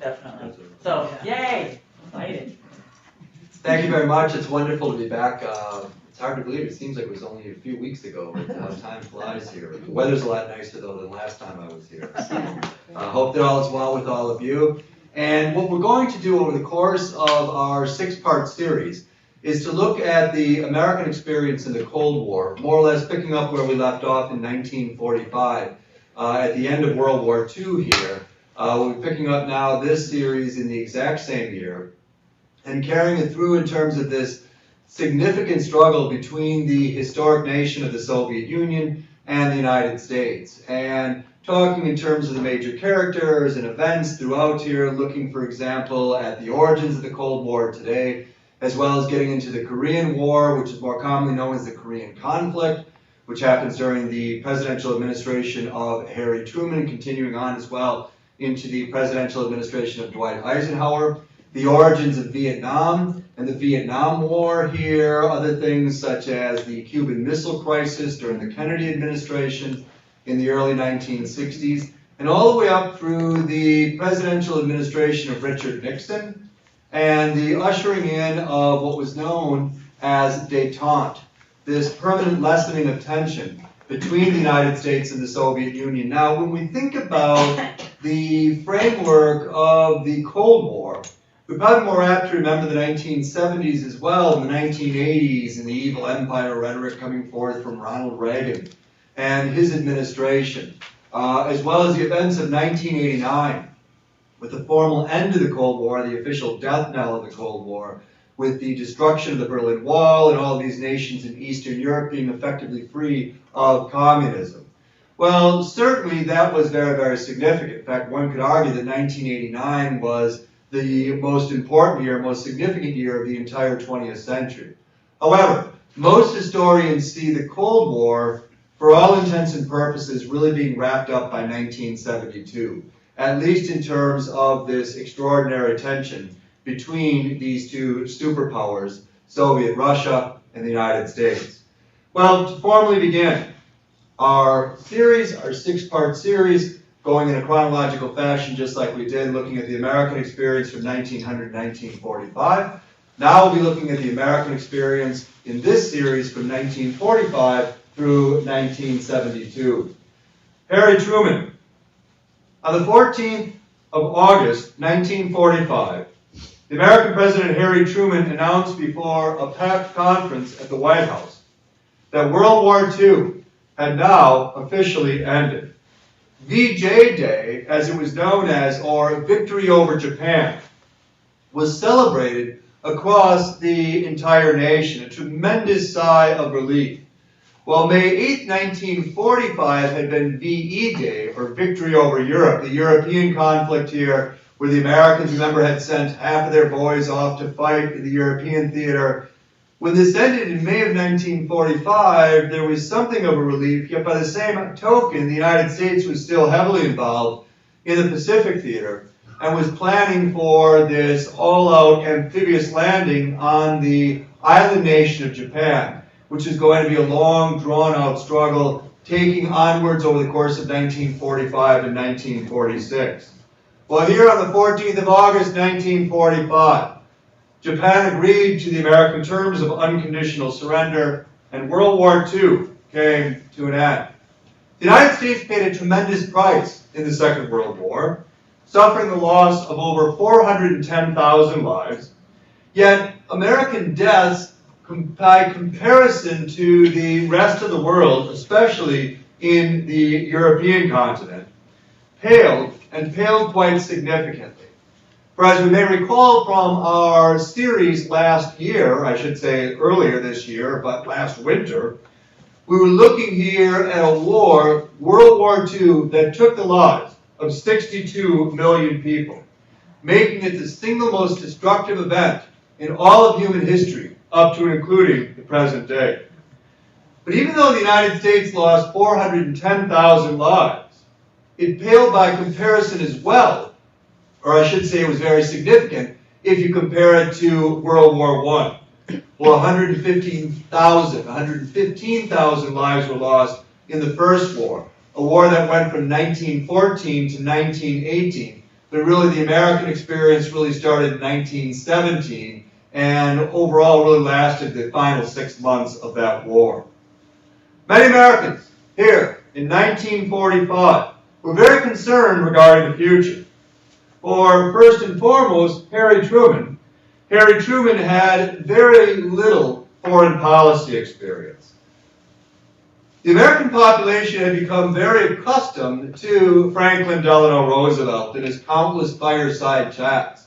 definitely. So, yay! Excited. Thank you very much. It's wonderful to be back. It's hard to believe. It seems like it was only a few weeks ago, but time flies here. The weather's a lot nicer, though, than last time I was here. Hope that all is well with all of you. And what we're going to do over the course of our 6-part series is to look at the American experience in the Cold War, more or less picking up where we left off in 1945, at the end of World War II here. We're picking up now this series in the exact same year, and carrying it through in terms of this significant struggle between the historic nation of the Soviet Union and the United States. And talking in terms of the major characters and events throughout here, looking, for example, at the origins of the Cold War today, as well as getting into the Korean War, which is more commonly known as the Korean conflict, which happens during the presidential administration of Harry Truman, continuing on as well into the presidential administration of Dwight Eisenhower. The origins of Vietnam and the Vietnam War here, other things such as the Cuban Missile Crisis during the Kennedy administration in the early 1960s, and all the way up through the presidential administration of Richard Nixon and the ushering in of what was known as détente, this permanent lessening of tension between the United States and the Soviet Union. Now, when we think about the framework of the Cold War, we're probably more apt to remember the 1970s as well, and the 1980s, and the evil empire rhetoric coming forth from Ronald Reagan and his administration, as well as the events of 1989, with the formal end of the Cold War, the official death knell of the Cold War, with the destruction of the Berlin Wall and all of these nations in Eastern Europe being effectively free of communism. Well, certainly that was very, very significant. In fact, one could argue that 1989 was the most important year, most significant year of the entire 20th century. However, most historians see the Cold War, for all intents and purposes, really being wrapped up by 1972, at least in terms of this extraordinary tension between these two superpowers, Soviet Russia and the United States. Well, to formally begin our series, our 6-part series, going in a chronological fashion just like we did, looking at the American experience from 1900 to 1945. Now we'll be looking at the American experience in this series from 1945 through 1972. Harry Truman. On the 14th of August, 1945, the American President Harry Truman announced before a packed conference at the White House that World War II had now officially ended. VJ Day, as it was known as, or Victory over Japan, was celebrated across the entire nation, a tremendous sigh of relief. While May 8, 1945 had been VE Day, or Victory over Europe, the European conflict here, where the Americans, remember, had sent half of their boys off to fight in the European theater. When this ended in May of 1945, there was something of a relief, yet by the same token, the United States was still heavily involved in the Pacific theater and was planning for this all-out amphibious landing on the island nation of Japan, which is going to be a long, drawn-out struggle taking onwards over the course of 1945 and 1946. Well, here on the 14th of August, 1945, Japan agreed to the American terms of unconditional surrender, and World War II came to an end. The United States paid a tremendous price in the Second World War, suffering the loss of over 410,000 lives, yet American deaths, by comparison to the rest of the world, especially in the European continent, paled, and paled quite significantly. For as we may recall from our series last year, I should say earlier this year, but last winter, we were looking here at a war, World War II, that took the lives of 62 million people, making it the single most destructive event in all of human history, up to and including the present day. But even though the United States lost 410,000 lives, it paled by comparison as well, or I should say it was very significant, if you compare it to World War I. Well, 115,000 lives were lost in the First War, a war that went from 1914 to 1918, but really the American experience really started in 1917 and overall really lasted the final 6 months of that war. Many Americans here in 1945 were very concerned regarding the future. For first and foremost, Harry Truman. Harry Truman had very little foreign policy experience. The American population had become very accustomed to Franklin Delano Roosevelt and his countless fireside chats.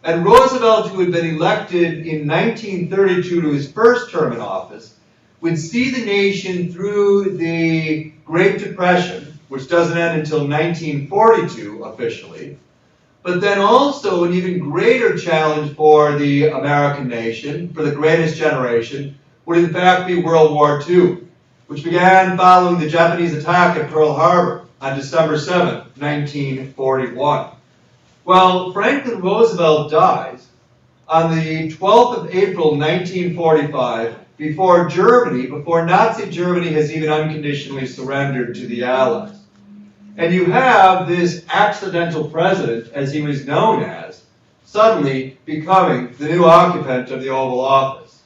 And Roosevelt, who had been elected in 1932 to his first term in office, would see the nation through the Great Depression, which doesn't end until 1942 officially, but then also an even greater challenge for the American nation, for the greatest generation, would in fact be World War II, which began following the Japanese attack at Pearl Harbor on December 7, 1941. Well, Franklin Roosevelt dies on the 12th of April, 1945, before Nazi Germany has even unconditionally surrendered to the Allies. And you have this accidental president, as he was known as, suddenly becoming the new occupant of the Oval Office.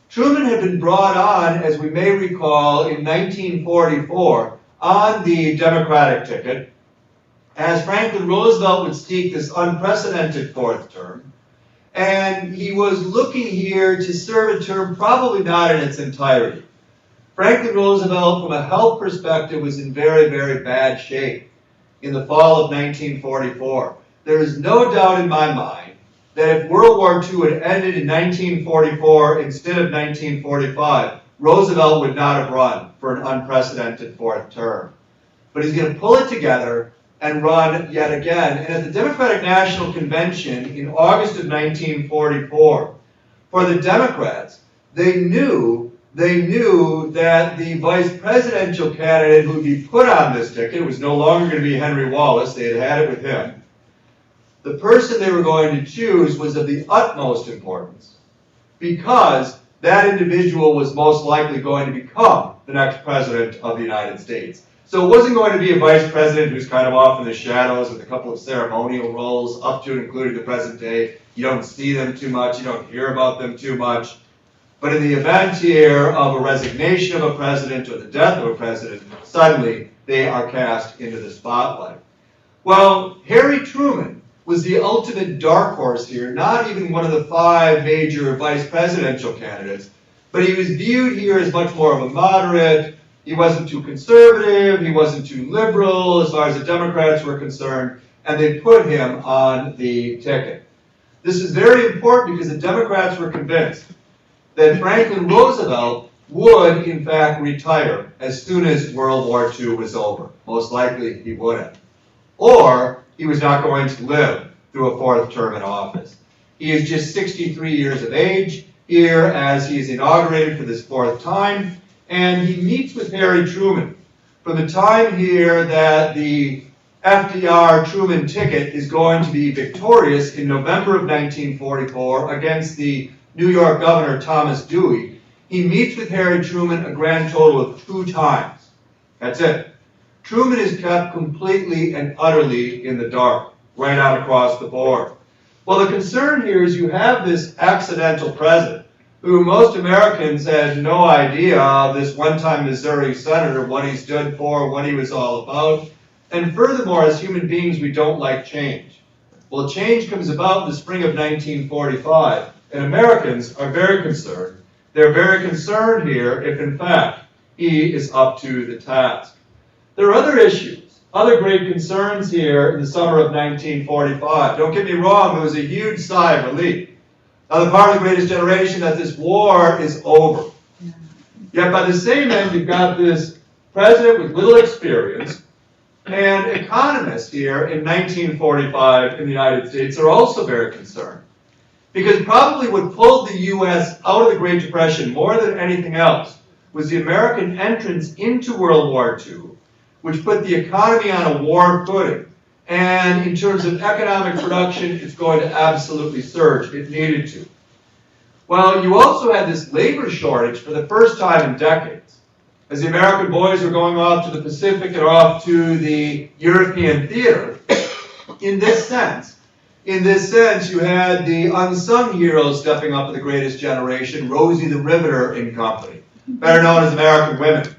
Truman had been brought on, as we may recall, in 1944 on the Democratic ticket, as Franklin Roosevelt would seek this unprecedented fourth term. And he was looking here to serve a term probably not in its entirety. Franklin Roosevelt, from a health perspective, was in very, very bad shape in the fall of 1944. There is no doubt in my mind that if World War II had ended in 1944 instead of 1945, Roosevelt would not have run for an unprecedented fourth term. But he's going to pull it together and run yet again. And at the Democratic National Convention in August of 1944, for the Democrats, they knew that the vice presidential candidate who would be put on this ticket was no longer going to be Henry Wallace. They had had it with him. The person they were going to choose was of the utmost importance because that individual was most likely going to become the next president of the United States. So it wasn't going to be a vice president who's kind of off in the shadows with a couple of ceremonial roles up to and including the present day. You don't see them too much. You don't hear about them too much. But in the event here of a resignation of a president or the death of a president, suddenly they are cast into the spotlight. Well, Harry Truman was the ultimate dark horse here, not even one of the 5 major vice presidential candidates, but he was viewed here as much more of a moderate. He wasn't too conservative, he wasn't too liberal as far as the Democrats were concerned, and they put him on the ticket. This is very important because the Democrats were convinced that Franklin Roosevelt would, in fact, retire as soon as World War II was over. Most likely he wouldn't. Or he was not going to live through a fourth term in office. He is just 63 years of age here as he is inaugurated for this fourth time, and he meets with Harry Truman. From the time here that the FDR-Truman ticket is going to be victorious in November of 1944 against the New York Governor Thomas Dewey, he meets with Harry Truman a grand total of 2 times. That's it. Truman is kept completely and utterly in the dark, right out across the board. Well, the concern here is you have this accidental president who most Americans had no idea of, this one-time Missouri senator, what he stood for, what he was all about. And furthermore, as human beings, we don't like change. Well, change comes about in the spring of 1945, and Americans are very concerned. They're very concerned here if, in fact, he is up to the task. There are other issues, other great concerns here in the summer of 1945. Don't get me wrong, there was a huge sigh of relief on the part of the greatest generation that this war is over. Yet by the same end, you've got this president with little experience, and economists here in 1945 in the United States are also very concerned. Because probably what pulled the U.S. out of the Great Depression more than anything else was the American entrance into World War II, which put the economy on a war footing. And in terms of economic production, it's going to absolutely surge. It needed to. Well, you also had this labor shortage for the first time in decades. As the American boys were going off to the Pacific and off to the European theater, in this sense, you had the unsung heroes stepping up of the greatest generation, Rosie the Riveter and company, better known as American women,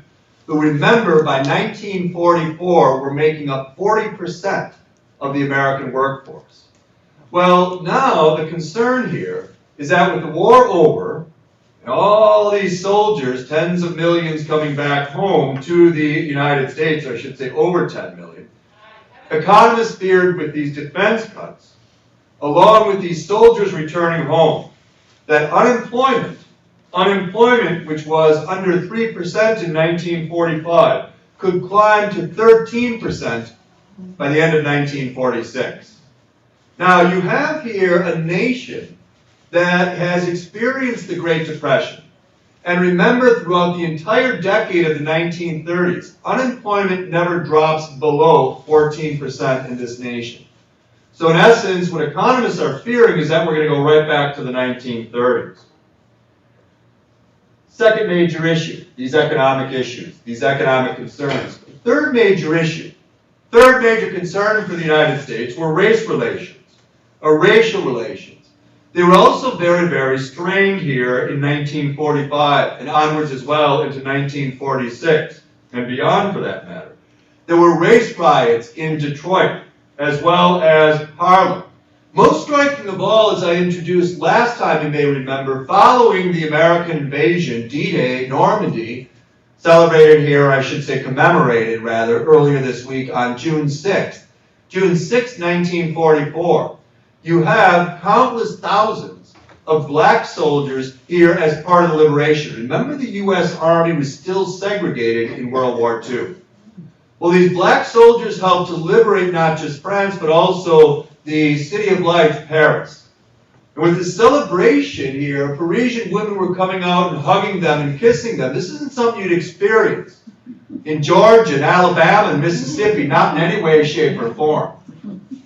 who, remember, by 1944 were making up 40% of the American workforce. Well, now the concern here is that with the war over, and all these soldiers, tens of millions coming back home to the United States, or I should say over 10 million, economists feared with these defense cuts, along with these soldiers returning home, that unemployment, which was under 3% in 1945, could climb to 13% by the end of 1946. Now, you have here a nation that has experienced the Great Depression. And remember, throughout the entire decade of the 1930s, unemployment never drops below 14% in this nation. So in essence, what economists are fearing is that we're going to go right back to the 1930s. Second major issue, these economic issues, these economic concerns. Third major issue, third major concern for the United States were race relations, or racial relations. They were also very, very strained here in 1945 and onwards as well into 1946 and beyond for that matter. There were race riots in Detroit as well as Harlem. Most striking of all, as I introduced last time, you may remember, following the American invasion, D-Day, Normandy, celebrated here, I should say commemorated rather, earlier this week on June 6th. June 6, 1944. You have countless thousands of black soldiers here as part of the liberation. Remember, the U.S. Army was still segregated in World War II. Well, these black soldiers helped to liberate not just France, but also the City of Lights, Paris. And with the celebration here, Parisian women were coming out and hugging them and kissing them. This isn't something you'd experience in Georgia, and Alabama, and Mississippi, not in any way, shape, or form.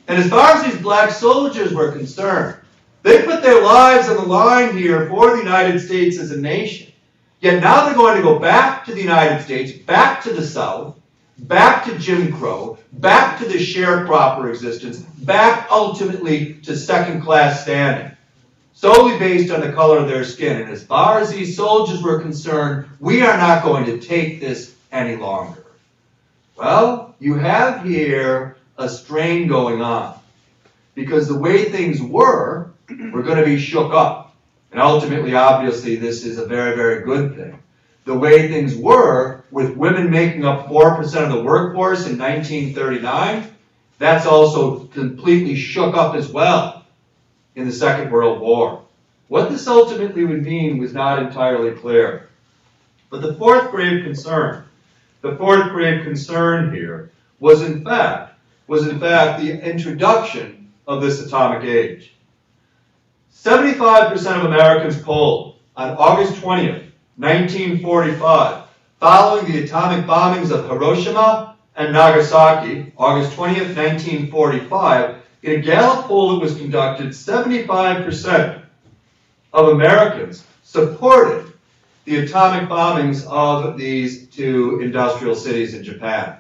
And as far as these black soldiers were concerned, they put their lives on the line here for the United States as a nation. Yet now they're going to go back to the United States, back to the South, back to Jim Crow, back to the sharecropper existence, back ultimately to second-class standing, solely based on the color of their skin. And as far as these soldiers were concerned, we are not going to take this any longer. Well, you have here a strain going on, because the way things were going to be shook up. And ultimately, obviously, this is a very, very good thing. The way things were, with women making up 4% of the workforce in 1939, that's also completely shook up as well in the Second World War. What this ultimately would mean was not entirely clear. But the fourth grave concern here was in fact the introduction of this atomic age. 75% of Americans polled on August 20th, 1945, following the atomic bombings of Hiroshima and Nagasaki, August 20th, 1945, in a Gallup poll that was conducted, 75% of Americans supported the atomic bombings of these two industrial cities in Japan.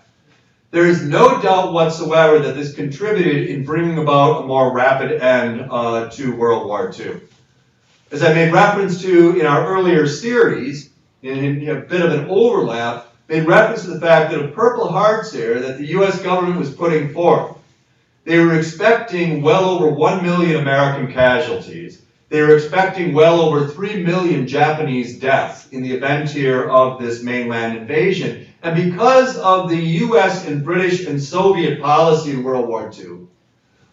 There is no doubt whatsoever that this contributed in bringing about a more rapid end to World War II. As I made reference to in our earlier series, in a bit of an overlap, made reference to the fact that of Purple Hearts here that the U.S. government was putting forth, they were expecting well over 1 million American casualties. They were expecting well over 3 million Japanese deaths in the event here of this mainland invasion. And because of the U.S. and British and Soviet policy in World War II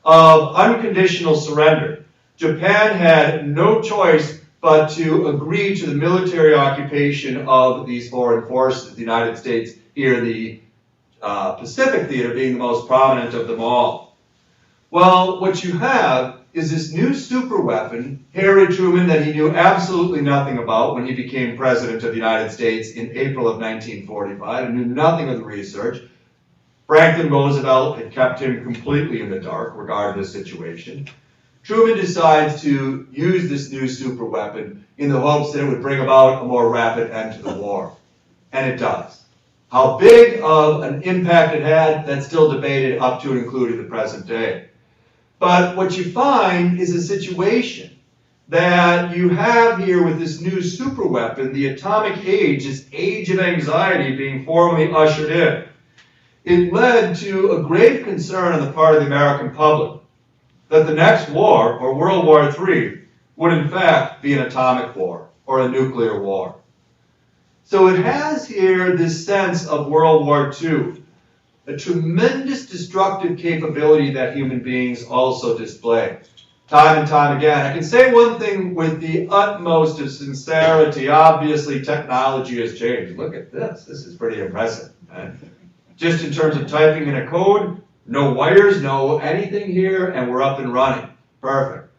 of unconditional surrender, Japan had no choice but to agree to the military occupation of these foreign forces, the United States here in the Pacific theater being the most prominent of them all. Well, what you have is this new superweapon, Harry Truman, that he knew absolutely nothing about when he became president of the United States in April of 1945 and knew nothing of the research. Franklin Roosevelt had kept him completely in the dark regarding the situation. Truman decides to use this new superweapon in the hopes that it would bring about a more rapid end to the war. And it does. How big of an impact it had, that's still debated up to and including the present day. But what you find is a situation that you have here with this new superweapon, the atomic age, this age of anxiety being formally ushered in. It led to a grave concern on the part of the American public that the next war, or World War III, would in fact be an atomic war or a nuclear war. So it has here this sense of World War II, a tremendous destructive capability that human beings also display. Time and time again. I can say one thing with the utmost of sincerity. Obviously, technology has changed. Look at this. This is pretty impressive. Right? Just in terms of typing in a code, no wires, no anything here, and we're up and running. Perfect.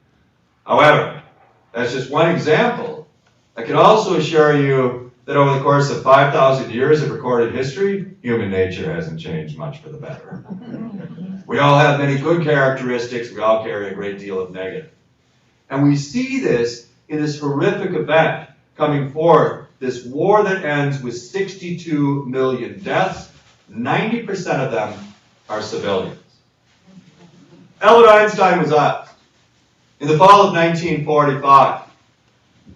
However, that's just one example. I can also assure you that over the course of 5,000 years of recorded history, human nature hasn't changed much for the better. We all have many good characteristics. We all carry a great deal of negative. And we see this in this horrific event coming forth, this war that ends with 62 million deaths. 90% of them are civilians. Albert Einstein was up. In the fall of 1945,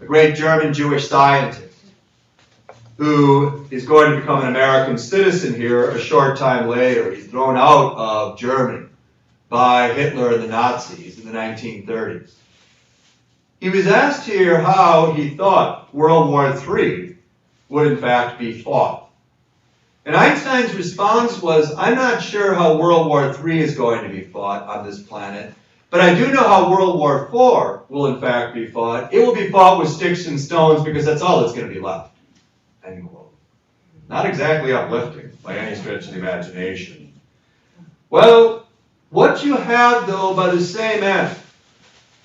a great German Jewish scientist who is going to become an American citizen here a short time later. He's thrown out of Germany by Hitler and the Nazis in the 1930s. He was asked here how he thought World War III would in fact be fought. And Einstein's response was, I'm not sure how World War III is going to be fought on this planet, but I do know how World War IV will in fact be fought. It will be fought with sticks and stones because that's all that's going to be left. End quote. Not exactly uplifting by any stretch of the imagination. Well, what you have though by the same end,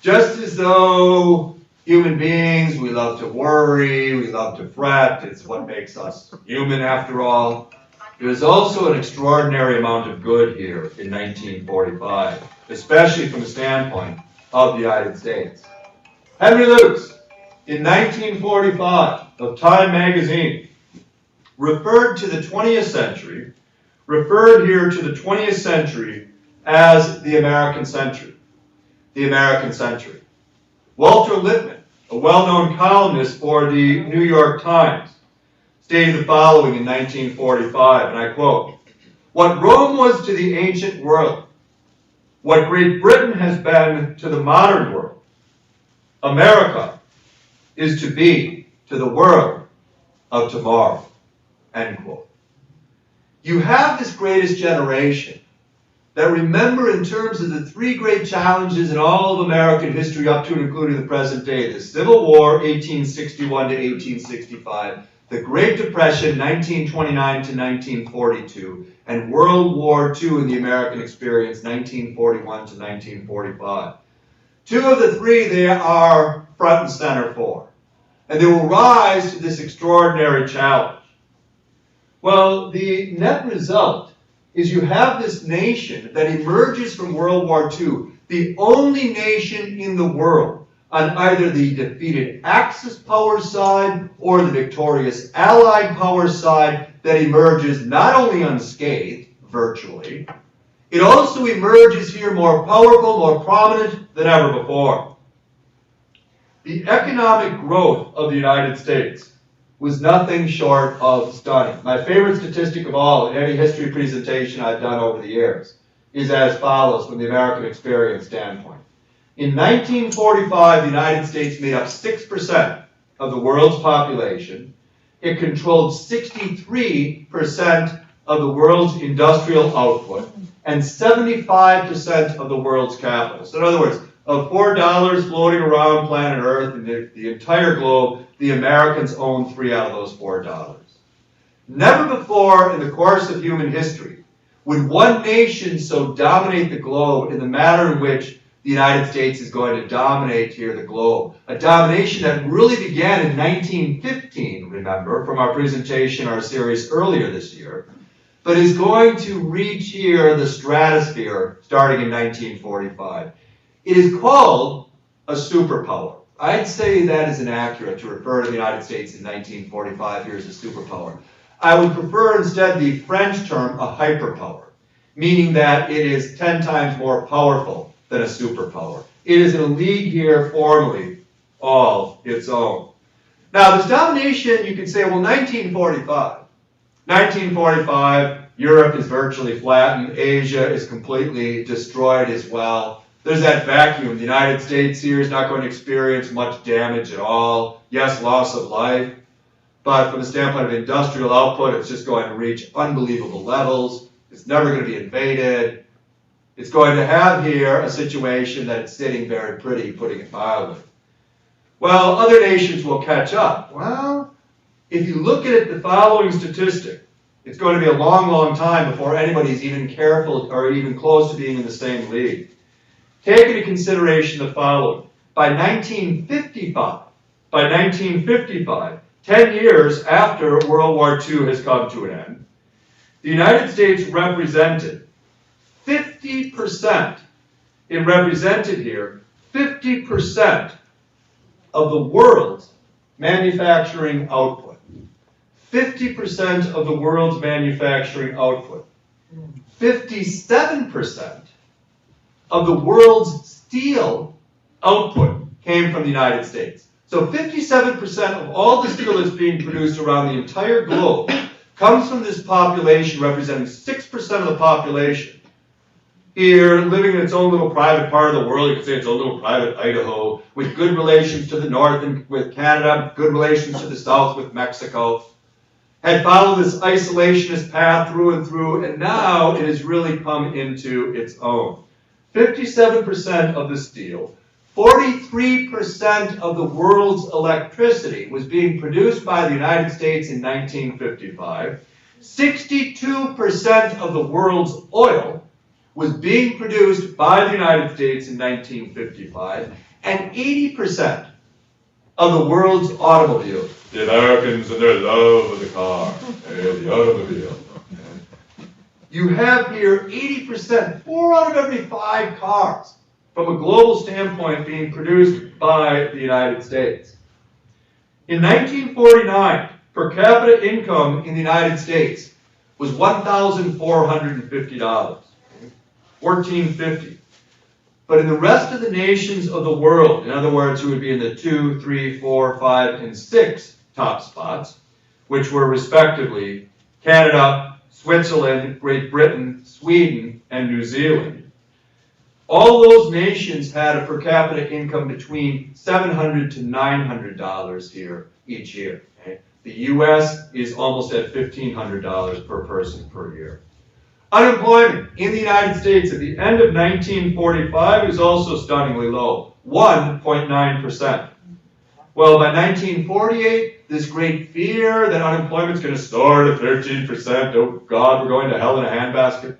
just as though human beings, we love to worry, we love to fret, it's what makes us human after all, there's also an extraordinary amount of good here in 1945, especially from the standpoint of the United States. Henry Luce, in 1945, of Time magazine, referred to the 20th century, referred here to the 20th century as the American century. The American century. Walter Lippmann, a well-known columnist for the New York Times, stated the following in 1945, and I quote, "What Rome was to the ancient world, what Great Britain has been to the modern world, America is to be to the world of tomorrow." End quote. You have this greatest generation that remember in terms of the three great challenges in all of American history up to and including the present day, the Civil War, 1861 to 1865, the Great Depression, 1929 to 1942, and World War II in the American experience, 1941 to 1945. Two of the three they are front and center for. And they will rise to this extraordinary challenge. Well, the net result is you have this nation that emerges from World War II, the only nation in the world on either the defeated Axis power side or the victorious Allied power side that emerges not only unscathed, virtually, it also emerges here more powerful, more prominent than ever before. The economic growth of the United States was nothing short of stunning. My favorite statistic of all in any history presentation I've done over the years is as follows from the American experience standpoint. In 1945, the United States made up 6% of the world's population. It controlled 63% of the world's industrial output and 75% of the world's capital. So in other words, of $4 floating around planet Earth and the entire globe, the Americans own 3 out of those $4. Never before in the course of human history would one nation so dominate the globe in the manner in which the United States is going to dominate here the globe. A domination that really began in 1915, remember, from our presentation, our series earlier this year, but is going to reach here the stratosphere starting in 1945. It is called a superpower. I'd say that is inaccurate to refer to the United States in 1945 here as a superpower. I would prefer instead the French term a hyperpower, meaning that it is 10 times more powerful than a superpower. It is in a league here formally all its own. Now, this domination, you could say, well, 1945. 1945, Europe is virtually flattened. Asia is completely destroyed as well. There's that vacuum. The United States here is not going to experience much damage at all. Yes, loss of life. But from the standpoint of industrial output, it's just going to reach unbelievable levels. It's never going to be invaded. It's going to have here a situation that it's sitting very pretty, putting it mildly. Well, other nations will catch up. Well, if you look at it, the following statistic, it's going to be a long, long time before anybody's even careful or even close to being in the same league. Take into consideration the following. By 1955, 10 years after World War II has come to an end, the United States represented 50%, it represented here 50% of the world's manufacturing output. 50% of the world's manufacturing output. 57% of the world's steel output came from the United States. So 57% of all the steel that's being produced around the entire globe comes from this population representing 6% of the population. Here, living in its own little private part of the world, you could say its own little private Idaho, with good relations to the north and with Canada, good relations to the south with Mexico, had followed this isolationist path through and through, and now it has really come into its own. 57% of the steel, 43% of the world's electricity was being produced by the United States in 1955. 62% of the world's oil was being produced by the United States in 1955, and 80% of the world's automobiles. The Americans and their love of the car, the automobile. You have here 80%, 4 out of every 5 cars, from a global standpoint, being produced by the United States. In 1949, per capita income in the United States was $1,450. $1,450. But in the rest of the nations of the world, in other words, who would be in the 2, 3, 4, 5, and 6 top spots, which were respectively Canada, Switzerland, Great Britain, Sweden, and New Zealand, all those nations had a per capita income between $700 to $900 here each year. Okay? The U.S. is almost at $1,500 per person per year. Unemployment in the United States at the end of 1945 is also stunningly low, 1.9%. Well, by 1948, this great fear that unemployment is going to soar to 13%, oh God, we're going to hell in a handbasket,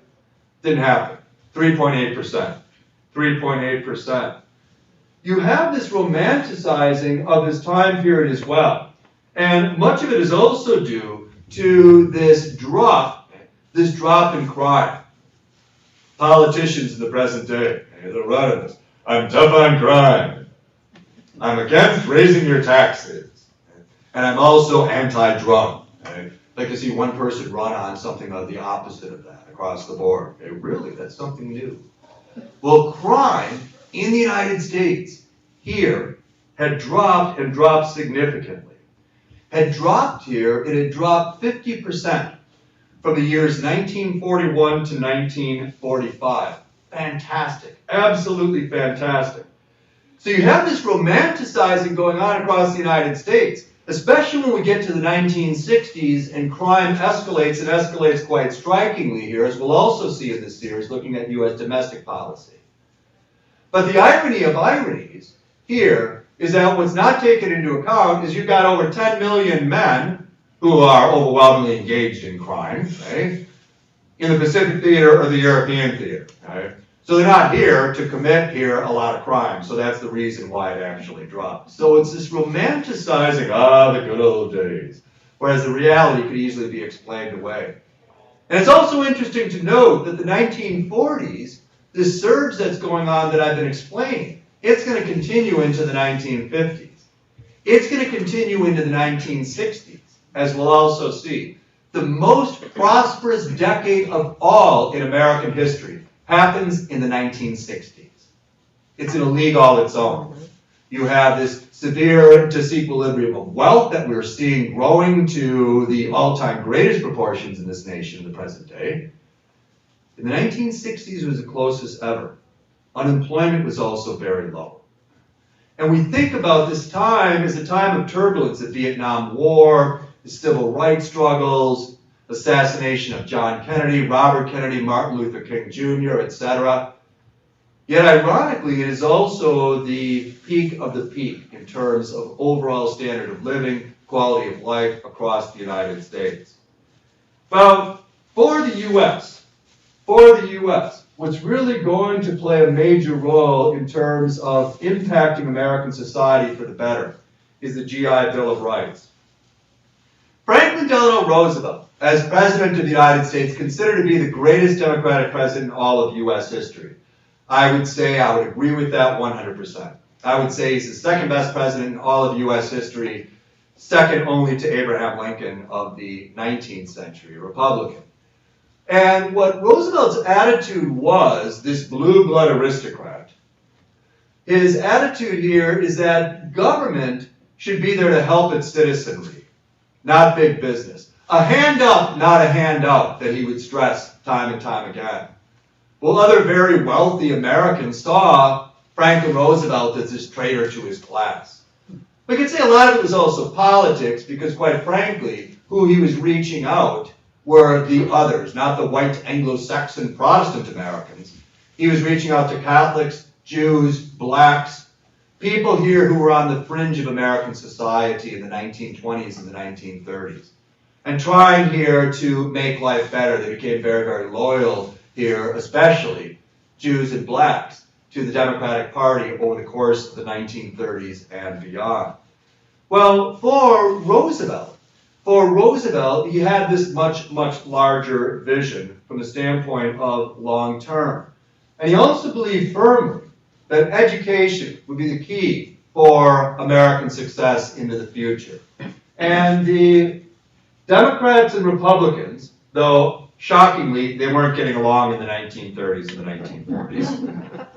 didn't happen. 3.8%. 3.8%. You have this romanticizing of this time period as well. And much of it is also due to this drop in crime. Politicians in the present day, they're running this. I'm tough on crime. I'm against raising your taxes. And I'm also anti-drug. I'd like to see one person run on something of the opposite of that across the board. Really, that's something new. Well, crime in the United States here had dropped and dropped significantly. Had dropped here, it had dropped 50%. From the years 1941 to 1945. Fantastic. Absolutely fantastic. So you have this romanticizing going on across the United States, especially when we get to the 1960s and crime escalates, and escalates quite strikingly here, as we'll also see in this series, looking at U.S. domestic policy. But the irony of ironies here is that what's not taken into account is you've got over 10 million men who are overwhelmingly engaged in crime, okay, in the Pacific theater or the European theater. Okay? So they're not here to commit here a lot of crime, so that's the reason why it actually dropped. So it's this romanticizing, the good old days, whereas the reality could easily be explained away. And it's also interesting to note that the 1940s, this surge that's going on that I've been explaining, it's going to continue into the 1950s. It's going to continue into the 1960s. As we'll also see. The most prosperous decade of all in American history happens in the 1960s. it's in a league all its own. You have this severe disequilibrium of wealth that we're seeing growing to the all-time greatest proportions in this nation in the present day. In the 1960s, it was the closest ever. Unemployment was also very low. And we think about this time as a time of turbulence, the Vietnam War, the civil rights struggles, assassination of John Kennedy, Robert Kennedy, Martin Luther King Jr., etc. Yet ironically, it is also the peak of the peak in terms of overall standard of living, quality of life across the United States. Well, for the U.S., what's really going to play a major role in terms of impacting American society for the better is the GI Bill of Rights. Franklin Delano Roosevelt, as President of the United States, considered to be the greatest Democratic president in all of U.S. history. I would agree with that 100%. I would say he's the second best president in all of U.S. history, second only to Abraham Lincoln of the 19th century, a Republican. And what Roosevelt's attitude was, this blue blood aristocrat, his attitude here is that government should be there to help its citizenry, not big business. A hand up, not a handout, that he would stress time and time again. Well, other very wealthy Americans saw Franklin Roosevelt as this traitor to his class. We could say a lot of it was also politics, because quite frankly, who he was reaching out were the others, not the white Anglo-Saxon Protestant Americans. He was reaching out to Catholics, Jews, blacks, people here who were on the fringe of American society in the 1920s and the 1930s, and trying here to make life better. They became very, very loyal here, especially Jews and blacks, to the Democratic Party over the course of the 1930s and beyond. Well, for Roosevelt, he had this much, much larger vision from the standpoint of long term. And he also believed firmly that education would be the key for American success into the future. And the Democrats and Republicans, though shockingly they weren't getting along in the 1930s and the 1940s,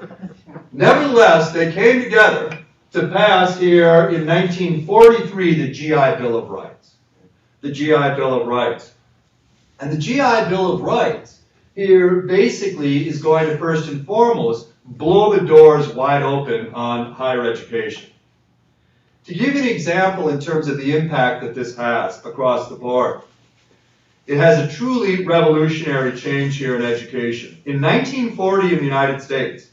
nevertheless they came together to pass here in 1943 the GI Bill of Rights. The GI Bill of Rights. And the GI Bill of Rights here basically is going to first and foremost blow the doors wide open on higher education. To give you an example in terms of the impact that this has across the board, it has a truly revolutionary change here in education. In 1940 in the United States,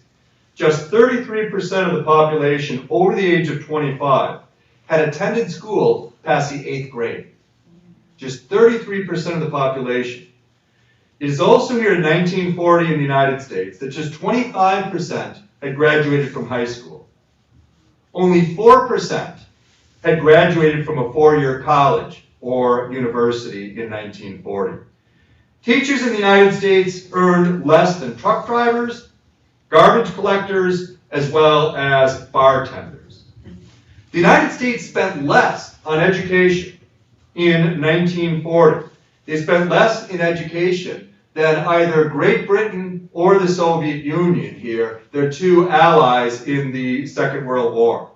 just 33% of the population over the age of 25 had attended school past the 8th grade. Just 33% of the population. It is also here in 1940 in the United States that just 25% had graduated from high school. Only 4% had graduated from a 4-year college or university in 1940. Teachers in the United States earned less than truck drivers, garbage collectors, as well as bartenders. The United States spent less on education in 1940. They spent less in education than either Great Britain or the Soviet Union here, their two allies in the Second World War.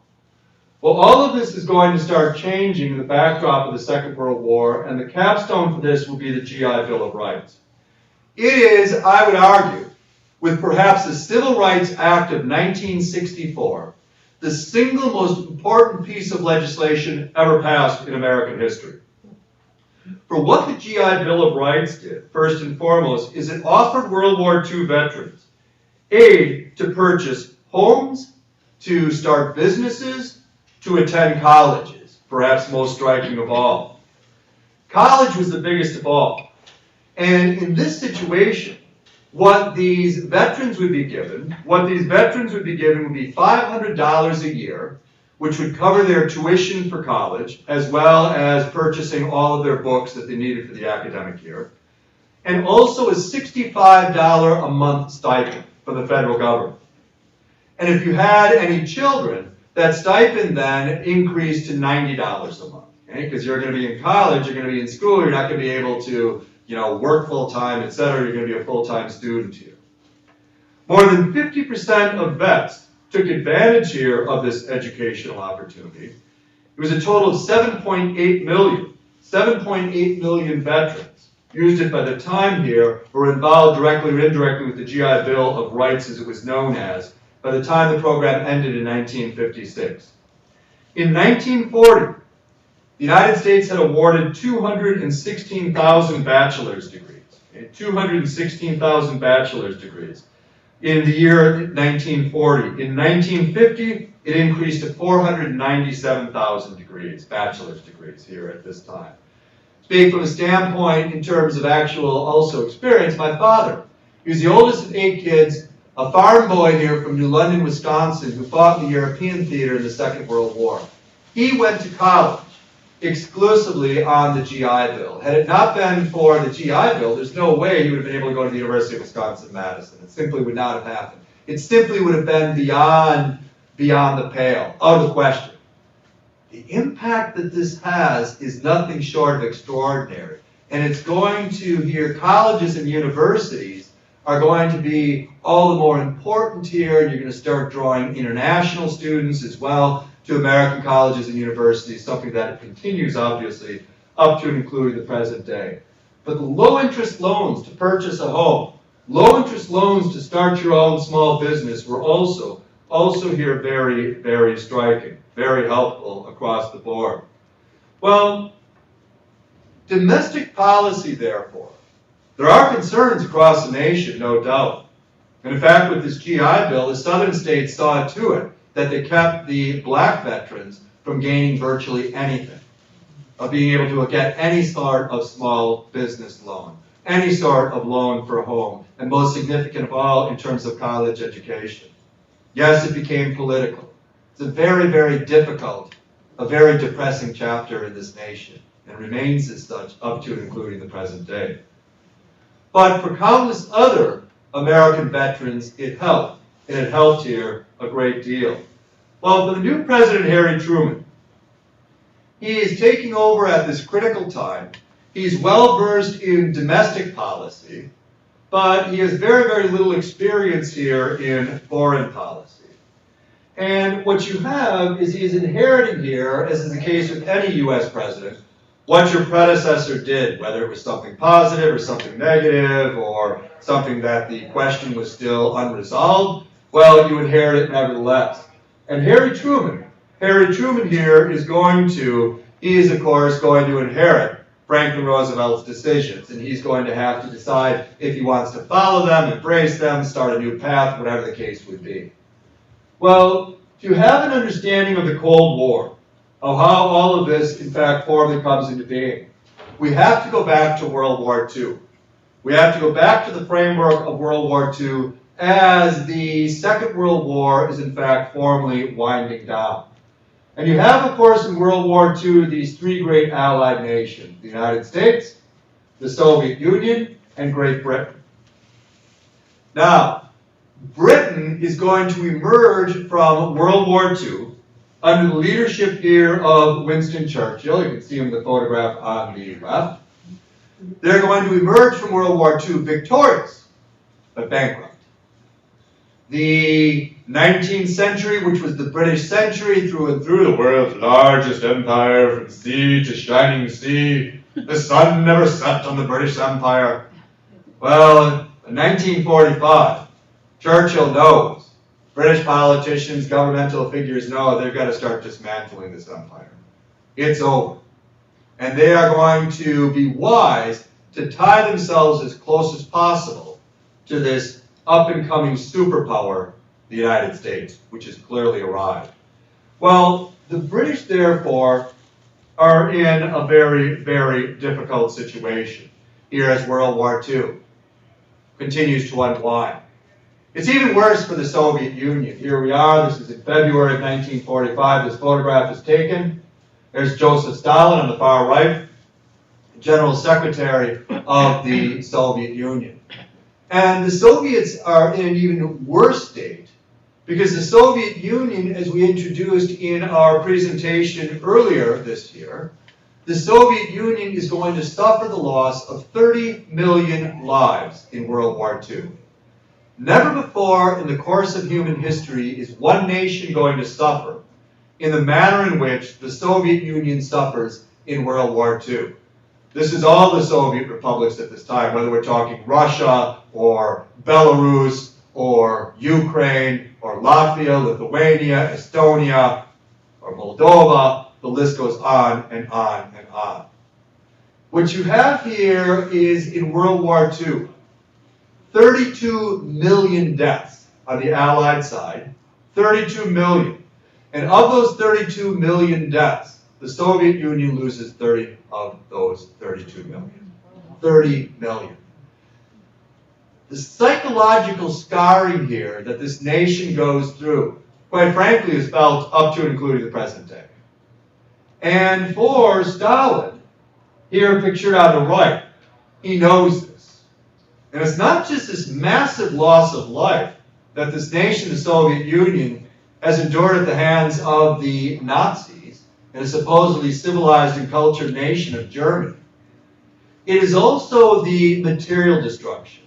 Well, all of this is going to start changing in the backdrop of the Second World War, and the capstone for this will be the GI Bill of Rights. It is, I would argue, with perhaps the Civil Rights Act of 1964, the single most important piece of legislation ever passed in American history. For what the GI Bill of Rights did, first and foremost, is it offered World War II veterans aid to purchase homes, to start businesses, to attend colleges, perhaps most striking of all. College was the biggest of all. And in this situation, what these veterans would be given would be $500 a year, which would cover their tuition for college, as well as purchasing all of their books that they needed for the academic year, and also a $65 a month stipend from the federal government. And if you had any children, that stipend then increased to $90 a month, okay? Because you're going to be in college, you're going to be in school, you're not going to be able to, work full-time, etc. You're going to be a full-time student here. More than 50% of vets took advantage here of this educational opportunity. It was a total of 7.8 million. 7.8 million veterans used it by the time here, were involved directly or indirectly with the GI Bill of Rights as it was known as, by the time the program ended in 1956. In 1940, the United States had awarded 216,000 bachelor's degrees. 216,000 bachelor's degrees in the year 1940. In 1950, it increased to 497,000 degrees, bachelor's degrees here at this time. Speak from a standpoint in terms of actual also experience, my father, he was the oldest of 8 kids, a farm boy here from New London, Wisconsin, who fought in the European theater in the Second World War. He went to college exclusively on the GI Bill. Had it not been for the GI Bill, there's no way he would have been able to go to the University of Wisconsin-Madison. It simply would not have happened. It simply would have been beyond the pale, out of the question. The impact that this has is nothing short of extraordinary. And it's going to, here, colleges and universities are going to be all the more important here, and you're going to start drawing international students as well to American colleges and universities, something that continues, obviously, up to and including the present day. But the low-interest loans to purchase a home, low-interest loans to start your own small business were also here very, very striking, very helpful across the board. Well, domestic policy, therefore, there are concerns across the nation, no doubt. And in fact, with this GI Bill, the southern states saw to it that they kept the black veterans from gaining virtually anything, of being able to get any sort of small business loan, any sort of loan for a home, and most significant of all, in terms of college education. Yes, it became political. It's a very, very difficult, a very depressing chapter in this nation, and remains as such up to and including the present day. But for countless other American veterans, it helped. And it helped here a great deal. Well, for the new President Harry Truman, he is taking over at this critical time. He's well versed in domestic policy, but he has very, very little experience here in foreign policy. And what you have is he is inheriting here, as is the case with any U.S. president, what your predecessor did, whether it was something positive or something negative or something that the question was still unresolved, well, you inherit it nevertheless. And Harry Truman here is he is of course going to inherit Franklin Roosevelt's decisions, and he's going to have to decide if he wants to follow them, embrace them, start a new path, whatever the case would be. Well, to have an understanding of the Cold War, of how all of this, in fact, formally comes into being, we have to go back to World War II. We have to go back to the framework of World War II as the Second World War is, in fact, formally winding down. And you have, of course, in World War II, these 3 great allied nations, the United States, the Soviet Union, and Great Britain. Now, Britain is going to emerge from World War II under the leadership here of Winston Churchill. You can see him in the photograph on the left. They're going to emerge from World War II victorious, but bankrupt. The 19th century, which was the British century through and through, the world's largest empire from sea to shining sea, the sun never set on the British Empire. Well, in 1945, Churchill knows, British politicians, governmental figures know they've got to start dismantling this empire. It's over. And they are going to be wise to tie themselves as close as possible to this up-and-coming superpower, the United States, which has clearly arrived. Well, the British, therefore, are in a very, very difficult situation here as World War II continues to unwind. It's even worse for the Soviet Union. Here we are. This is in February of 1945. This photograph is taken. There's Joseph Stalin on the far right, General Secretary of the Soviet Union. And the Soviets are in an even worse state because the Soviet Union, as we introduced in our presentation earlier this year, the Soviet Union is going to suffer the loss of 30 million lives in World War II. Never before in the course of human history is one nation going to suffer in the manner in which the Soviet Union suffers in World War II. This is all the Soviet republics at this time, whether we're talking Russia or Belarus or Ukraine or Latvia, Lithuania, Estonia, or Moldova. The list goes on and on and on. What you have here is in World War II, 32 million deaths on the Allied side, 32 million. And of those 32 million deaths, the Soviet Union loses 30 of those 32 million. 30 million. The psychological scarring here that this nation goes through, quite frankly, is felt up to and including the present day. And for Stalin, here pictured on the right, he knows this. And it's not just this massive loss of life that this nation, the Soviet Union, has endured at the hands of the Nazis and a supposedly civilized and cultured nation of Germany. It is also the material destruction.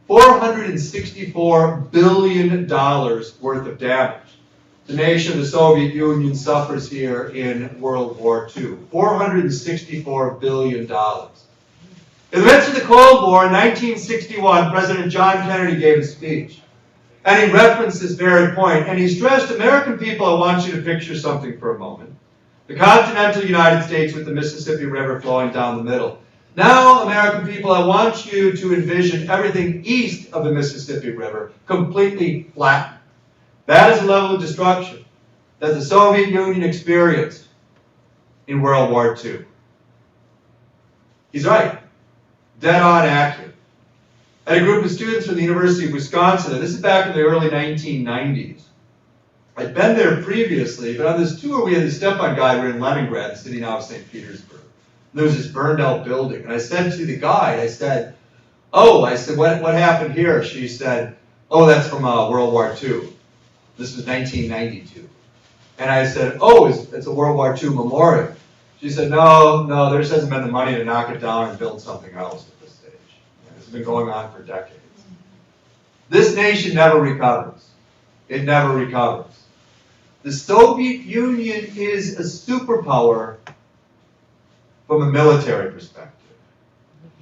$464 billion worth of damage the nation of the Soviet Union suffers here in World War II. $464 billion. In the midst of the Cold War, in 1961, President John Kennedy gave a speech. And he referenced this very point, and he stressed, American people, I want you to picture something for a moment. The continental United States with the Mississippi River flowing down the middle. Now, American people, I want you to envision everything east of the Mississippi River completely flattened. That is the level of destruction that the Soviet Union experienced in World War II. He's right. Dead on accurate. I had a group of students from the University of Wisconsin, and this is back in the early 1990s. I'd been there previously, but on this tour we had this step-on guide. We were in Leningrad, the city now of St. Petersburg. And there was this burned-out building, and I said to the guide, what happened here? She said, oh, that's from World War II. This was 1992. And I said, oh, it's a World War II memorial. She said, no, there just hasn't been the money to knock it down and build something else at this stage. This has been going on for decades. This nation never recovers. It never recovers. The Soviet Union is a superpower from a military perspective.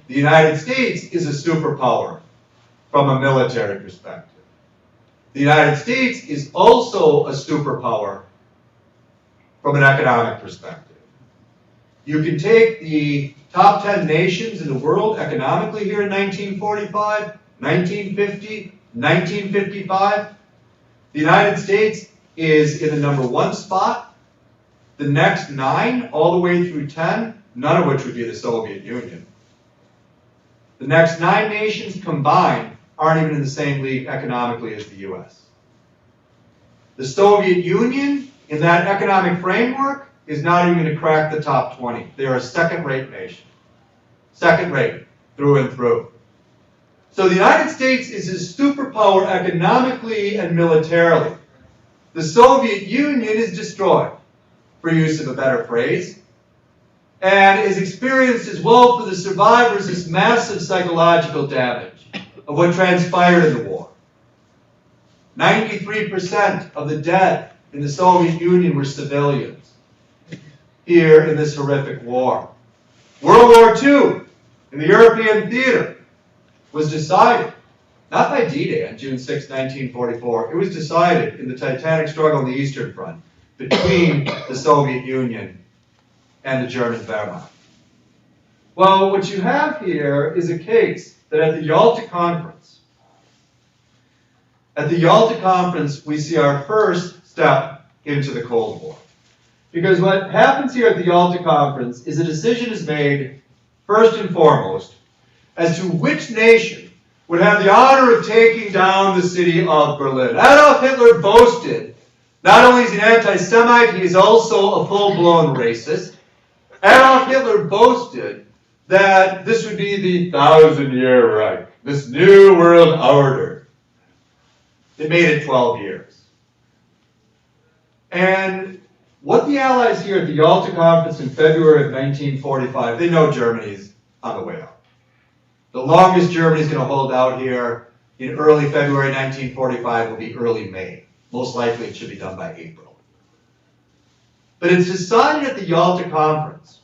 The United States is a superpower from a military perspective. The United States is also a superpower from an economic perspective. You can take the top 10 nations in the world economically here in 1945, 1950, 1955. The United States is in the number 1 spot. The next 9, all the way through 10, none of which would be the Soviet Union. The next 9 nations combined aren't even in the same league economically as the U.S. The Soviet Union, in that economic framework, is not even going to crack the top 20. They are a second-rate nation. Second-rate, through and through. So the United States is a superpower economically and militarily. The Soviet Union is destroyed, for use of a better phrase, and is experienced as well for the survivors this massive psychological damage of what transpired in the war. 93% of the dead in the Soviet Union were civilians here in this horrific war. World War II in the European theater was decided, not by D-Day on June 6, 1944, it was decided in the titanic struggle on the Eastern Front between the Soviet Union and the German Wehrmacht. Well, what you have here is a case that at the Yalta Conference, we see our first step into the Cold War. Because what happens here at the Yalta Conference is a decision is made, first and foremost, as to which nation would have the honor of taking down the city of Berlin. Adolf Hitler boasted, not only is he an anti-Semite, he is also a full-blown racist. Adolf Hitler boasted that this would be the 1,000-year Reich, this new world order. It made it 12 years. And what the Allies here at the Yalta Conference in February of 1945, they know Germany's on the way out. The longest Germany's going to hold out here in early February 1945 will be early May. Most likely it should be done by April. But it's decided at the Yalta Conference.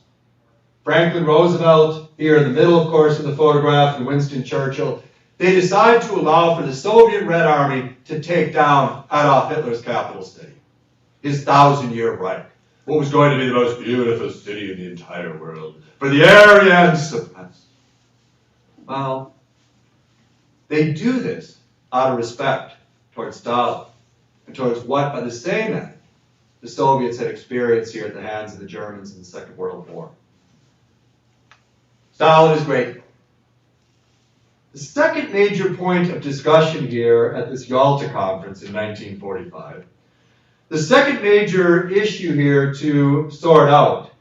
Franklin Roosevelt, here in the middle, of course, in the photograph, and Winston Churchill, they decide to allow for the Soviet Red Army to take down Adolf Hitler's capital city, his 1,000-year Reich. What was going to be the most beautiful city in the entire world for the Aryans suppressed. Well, they do this out of respect towards Stalin and towards what, by the same end, the Soviets had experienced here at the hands of the Germans in the Second World War. Stalin is grateful. The second major point of discussion here at this Yalta Conference in 1945, the second major issue here to sort out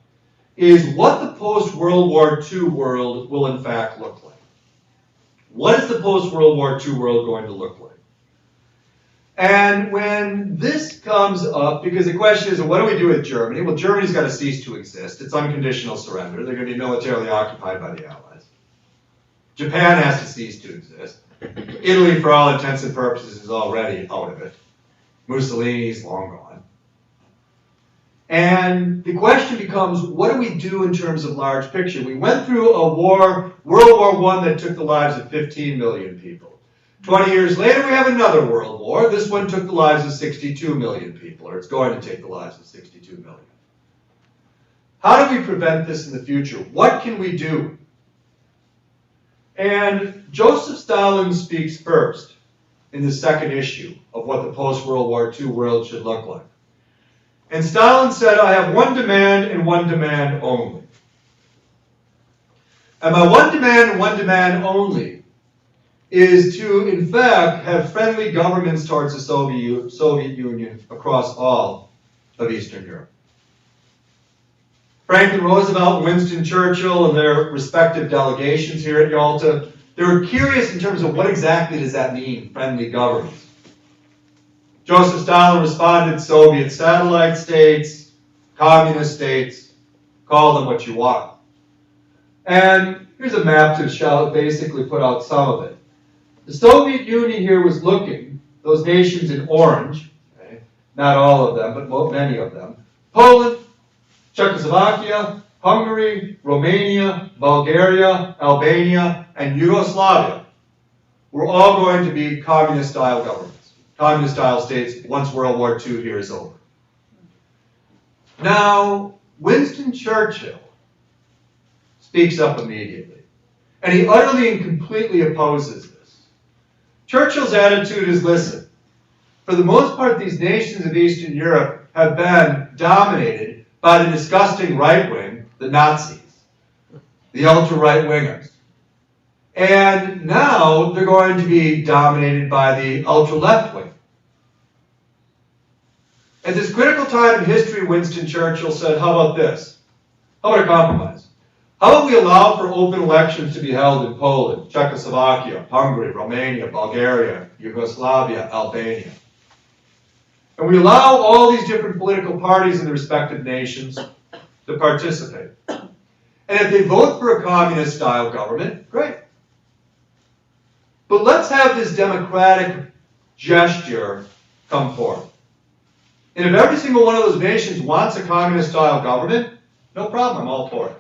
is what the post-World War II world will in fact look like. What is the post-World War II world going to look like? And when this comes up, because the question is, what do we do with Germany? Well, Germany's got to cease to exist. It's unconditional surrender. They're going to be militarily occupied by the Allies. Japan has to cease to exist. Italy, for all intents and purposes, is already out of it. Mussolini's long gone. And the question becomes, what do we do in terms of large picture? We went through a war, World War I, that took the lives of 15 million people. 20 years later, we have another world war. This one took the lives of 62 million people, or it's going to take the lives of 62 million. How do we prevent this in the future? What can we do? And Joseph Stalin speaks first in the second issue of what the post-World War II world should look like. And Stalin said, I have one demand and one demand only. And my one demand and one demand only is to, in fact, have friendly governments towards the Soviet Union across all of Eastern Europe. Franklin Roosevelt and Winston Churchill and their respective delegations here at Yalta, they were curious in terms of what exactly does that mean, friendly governments. Joseph Stalin responded, Soviet satellite states, communist states, call them what you want. And here's a map to basically put out some of it. The Soviet Union here was looking, those nations in orange, okay, not all of them, but many of them, Poland, Czechoslovakia, Hungary, Romania, Bulgaria, Albania, and Yugoslavia were all going to be communist-style governments, communist-style states once World War II here is over. Now, Winston Churchill speaks up immediately, and he utterly and completely opposes this. Churchill's attitude is, listen, for the most part, these nations of Eastern Europe have been dominated by the disgusting right wing, the Nazis, the ultra-right-wingers. And now they're going to be dominated by the ultra-left wing. At this critical time in history, Winston Churchill said, how about this? How about a compromise? How about we allow for open elections to be held in Poland, Czechoslovakia, Hungary, Romania, Bulgaria, Yugoslavia, Albania? And we allow all these different political parties in the respective nations to participate. And if they vote for a communist-style government, great. But let's have this democratic gesture come forth. And if every single one of those nations wants a communist-style government, no problem, I'm all for it.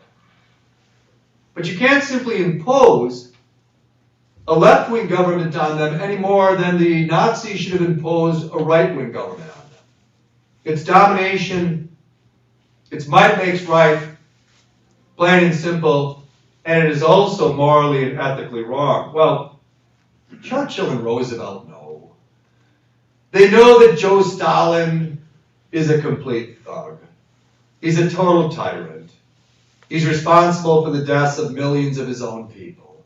But you can't simply impose a left-wing government on them any more than the Nazis should have imposed a right-wing government on them. It's domination, it's might makes right, plain and simple, and it is also morally and ethically wrong. Well, Churchill and Roosevelt know. They know that Joe Stalin is a complete thug. He's a total tyrant. He's responsible for the deaths of millions of his own people.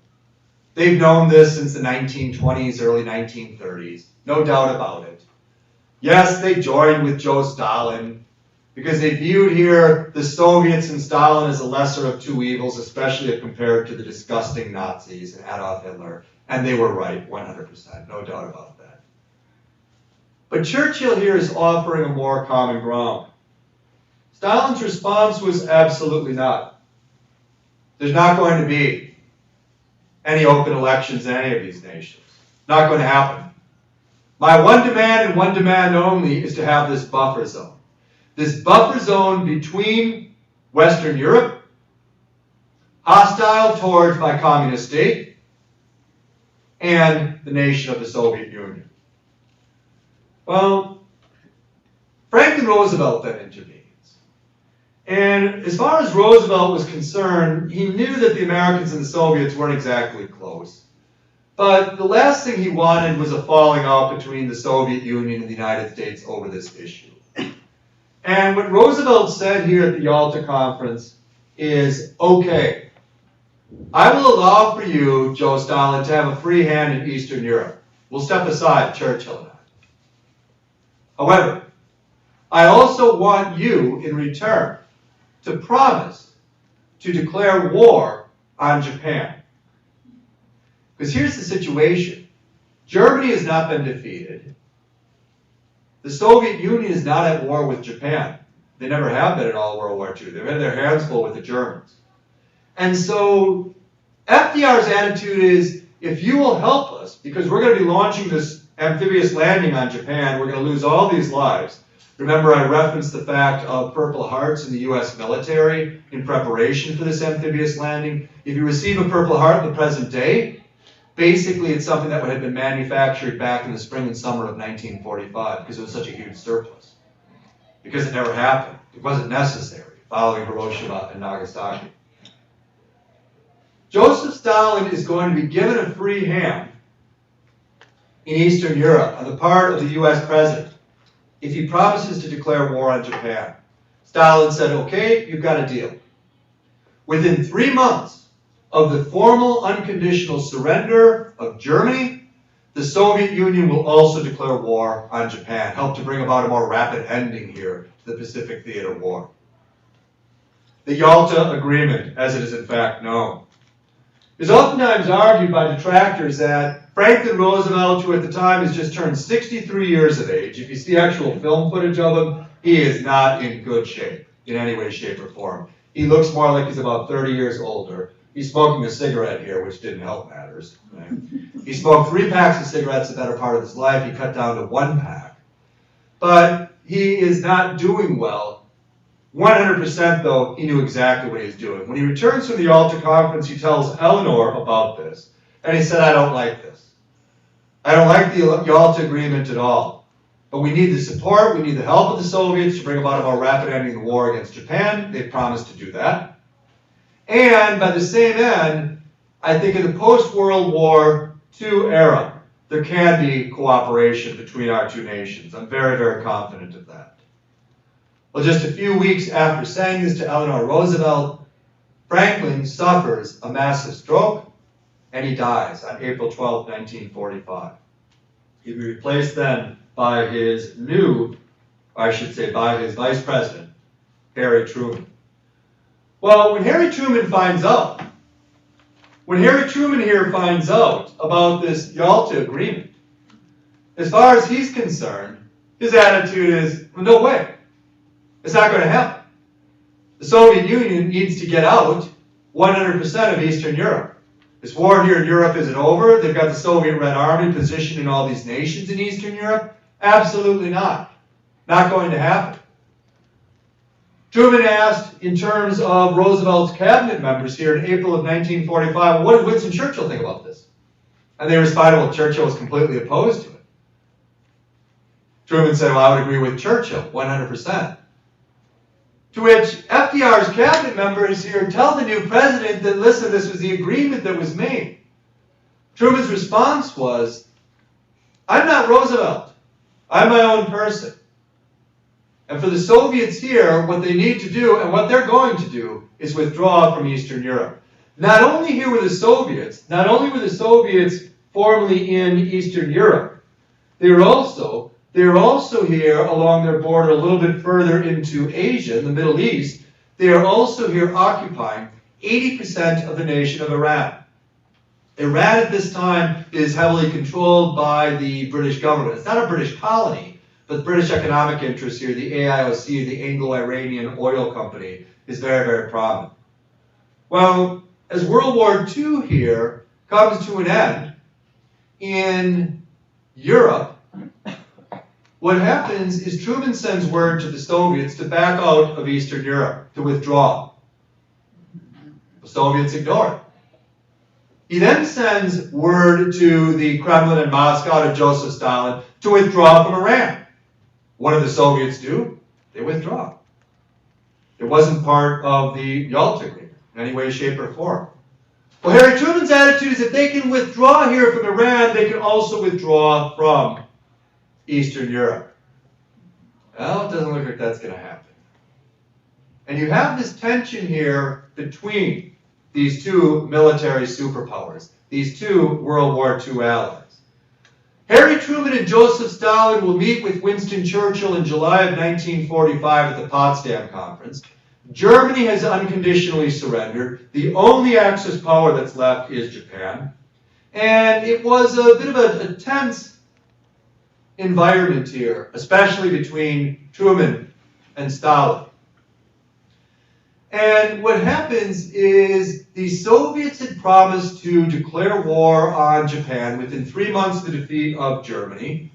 They've known this since the 1920s, early 1930s. No doubt about it. Yes, they joined with Joe Stalin because they viewed here the Soviets and Stalin as the lesser of two evils, especially if compared to the disgusting Nazis and Adolf Hitler. And they were right, 100%, no doubt about that. But Churchill here is offering a more common ground. Stalin's response was absolutely not. There's not going to be any open elections in any of these nations. Not going to happen. My one demand and one demand only is to have this buffer zone. This buffer zone between Western Europe, hostile towards my communist state, and the nation of the Soviet Union. Well, Franklin Roosevelt then intervenes. And as far as Roosevelt was concerned, he knew that the Americans and the Soviets weren't exactly close. But the last thing he wanted was a falling out between the Soviet Union and the United States over this issue. And what Roosevelt said here at the Yalta Conference is, okay, I will allow for you, Joe Stalin, to have a free hand in Eastern Europe. We'll step aside, Churchill and I. However, I also want you, in return, to promise to declare war on Japan. Because here's the situation. Germany has not been defeated. The Soviet Union is not at war with Japan. They never have been in all World War II. They've had their hands full with the Germans. And so FDR's attitude is, if you will help us, because we're going to be launching this amphibious landing on Japan, we're going to lose all these lives. Remember, I referenced the fact of Purple Hearts in the U.S. military in preparation for this amphibious landing. If you receive a Purple Heart in the present day, basically it's something that would have been manufactured back in the spring and summer of 1945 because it was such a huge surplus. Because it never happened. It wasn't necessary following Hiroshima and Nagasaki. Joseph Stalin is going to be given a free hand in Eastern Europe on the part of the U.S. president if he promises to declare war on Japan. Stalin said, okay, you've got a deal. Within 3 months of the formal unconditional surrender of Germany, the Soviet Union will also declare war on Japan, help to bring about a more rapid ending here to the Pacific Theater War. The Yalta Agreement, as it is in fact known, is oftentimes argued by detractors that Franklin Roosevelt, who at the time has just turned 63 years of age, if you see actual film footage of him, he is not in good shape in any way, shape, or form. He looks more like he's about 30 years older. He's smoking a cigarette here, which didn't help matters. Right? He smoked 3 packs of cigarettes the better part of his life. He cut down to 1 pack. But he is not doing well. 100% though, he knew exactly what he was doing. When he returns from the Yalta Conference, he tells Eleanor about this. And he said, I don't like this. I don't like the Yalta Agreement at all. But we need the support, we need the help of the Soviets to bring about a more rapid ending of the war against Japan. They promised to do that. And by the same end, I think in the post-World War II era, there can be cooperation between our two nations. I'm very, very confident of that. Well, just a few weeks after saying this to Eleanor Roosevelt, Franklin suffers a massive stroke and he dies on April 12, 1945. He'll be replaced then by his by his vice president, Harry Truman. Well, when Harry Truman here finds out about this Yalta Agreement, as far as he's concerned, his attitude is, well, no way. It's not going to happen. The Soviet Union needs to get out 100% of Eastern Europe. This war here in Europe isn't over. They've got the Soviet Red Army positioned in all these nations in Eastern Europe. Absolutely not. Not going to happen. Truman asked, in terms of Roosevelt's cabinet members here in April of 1945, what did Winston Churchill think about this? And they responded, well, Churchill was completely opposed to it. Truman said, well, I would agree with Churchill, 100%. To which FDR's cabinet members here tell the new president that, listen, this was the agreement that was made. Truman's response was, I'm not Roosevelt. I'm my own person. And for the Soviets here, what they need to do, and what they're going to do, is withdraw from Eastern Europe. Not only here were the Soviets, formerly in Eastern Europe, they were also here along their border a little bit further into Asia, in the Middle East. They are also here occupying 80% of the nation of Iran. Iran at this time is heavily controlled by the British government. It's not a British colony, but the British economic interest here, the AIOC, the Anglo-Iranian Oil Company, is very, very prominent. Well, as World War II here comes to an end, in Europe, what happens is Truman sends word to the Soviets to back out of Eastern Europe, to withdraw. The Soviets ignore it. He then sends word to the Kremlin in Moscow, to Joseph Stalin, to withdraw from Iran. What do the Soviets do? They withdraw. It wasn't part of the Yalta Agreement in any way, shape, or form. Well, Harry Truman's attitude is if they can withdraw here from Iran, they can also withdraw from Eastern Europe. Well, it doesn't look like that's going to happen. And you have this tension here between these two military superpowers, these two World War II allies. Harry Truman and Joseph Stalin will meet with Winston Churchill in July of 1945 at the Potsdam Conference. Germany has unconditionally surrendered. The only Axis power that's left is Japan. And it was a bit of a tense environment here, especially between Truman and Stalin. And what happens is the Soviets had promised to declare war on Japan within 3 months of the defeat of Germany.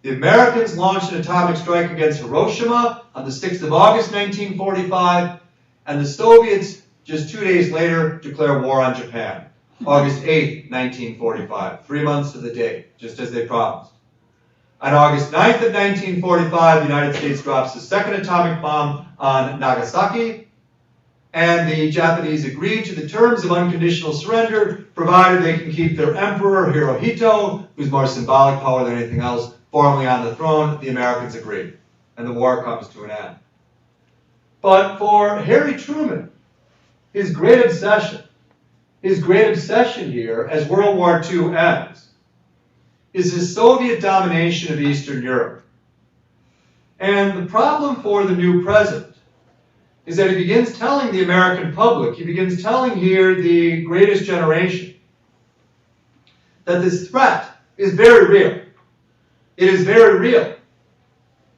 The Americans launched an atomic strike against Hiroshima on the 6th of August, 1945, and the Soviets, just 2 days later, declare war on Japan, August 8th, 1945, 3 months to the day, just as they promised. On August 9th of 1945, the United States drops the second atomic bomb on Nagasaki, and the Japanese agreed to the terms of unconditional surrender, provided they can keep their emperor, Hirohito, who's more symbolic power than anything else, formally on the throne. The Americans agreed, and the war comes to an end. But for Harry Truman, his great obsession here, as World War II ends, is the Soviet domination of Eastern Europe. And the problem for the new president is that he begins telling the American public, he begins telling here the greatest generation, that this threat is very real. It is very real.